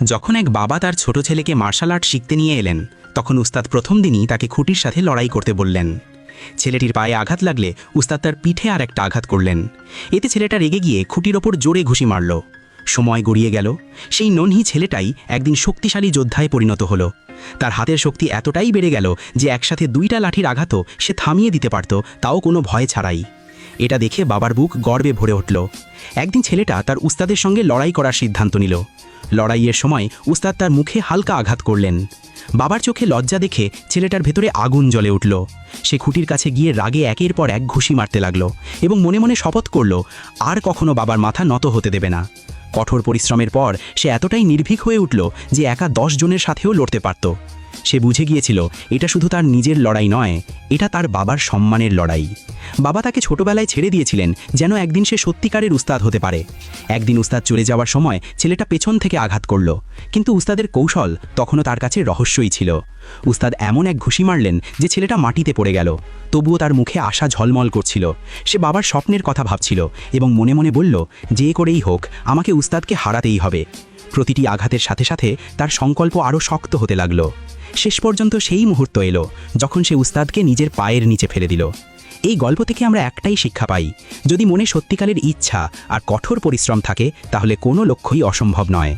যখন এক বাবা তার ছোট ছেলেকে মার্শাল আর্ট শিখতে নিয়ে এলেন, তখন উস্তাদ প্রথম দিনই তাকে খুঁটির সাথে লড়াই করতে বললেন। ছেলেটির পায়ে আঘাত লাগলে উস্তাদ তার পিঠে আর একটা আঘাত করলেন। এতে ছেলেটা রেগে গিয়ে খুঁটির ওপর জোরে ঘুষি মারল। সময় গড়িয়ে গেল। সেই ননহি ছেলেটাই একদিন শক্তিশালী যোদ্ধায় পরিণত হলো। তার হাতের শক্তি এতটাই বেড়ে গেল যে একসাথে দুইটা লাঠির আঘাতও সে থামিয়ে দিতে পারত, তাও কোনো ভয় ছাড়াই। এটা দেখে বাবার বুক গর্বে ভরে উঠল। একদিন ছেলেটা তার উস্তাদের সঙ্গে লড়াই করার সিদ্ধান্ত নিল। লড়াইয়ের সময় উস্তাদ তার মুখে হালকা আঘাত করলেন। বাবার চোখে লজ্জা দেখে ছেলেটার ভেতরে আগুন জ্বলে উঠল। সে খুঁটির কাছে গিয়ে রাগে একের পর এক ঘুষি মারতে লাগলো এবং মনে মনে শপথ করল আর কখনো বাবার মাথা নত হতে দেবে না। কঠোর পরিশ্রমের পর সে এতটাই নির্ভীক হয়ে উঠল যে একা 10 জনের সাথেও লড়তে পারত। সে বুঝে গিয়েছিল এটা শুধু তার নিজের লড়াই নয়, এটা তার বাবার সম্মানের লড়াই। বাবা তাকে ছোটবেলায় ছেড়ে দিয়েছিলেন যেন একদিন সে সত্যিকারের উস্তাদ হতে পারে। একদিন উস্তাদ চলে যাওয়ার সময় ছেলেটা পেছন থেকে আঘাত করল, কিন্তু উস্তাদের কৌশল তখনও তার কাছে রহস্যই ছিল। উস্তাদ এমন এক ঘুষি মারলেন যে ছেলেটা মাটিতে পড়ে গেল, তবুও তার মুখে আশা ঝলমল করছিল। সে বাবার স্বপ্নের কথা ভাবছিল এবং মনে মনে বলল, যে করেই হোক আমাকে উস্তাদকে হারাতেই হবে। প্রতিটি আঘাতের সাথে সাথে তার সংকল্প আরও শক্ত হতে লাগলো। শেষ পর্যন্ত সেই মুহূর্ত এলো যখন সে উস্তাদকে নিজের পায়ের নিচে ফেলে দিল। এই গল্প থেকে আমরা একটাই শিক্ষা পাই, যদি মনে সত্যিকারের ইচ্ছা আর কঠোর পরিশ্রম থাকে তাহলে কোনো লক্ষ্যই অসম্ভব নয়।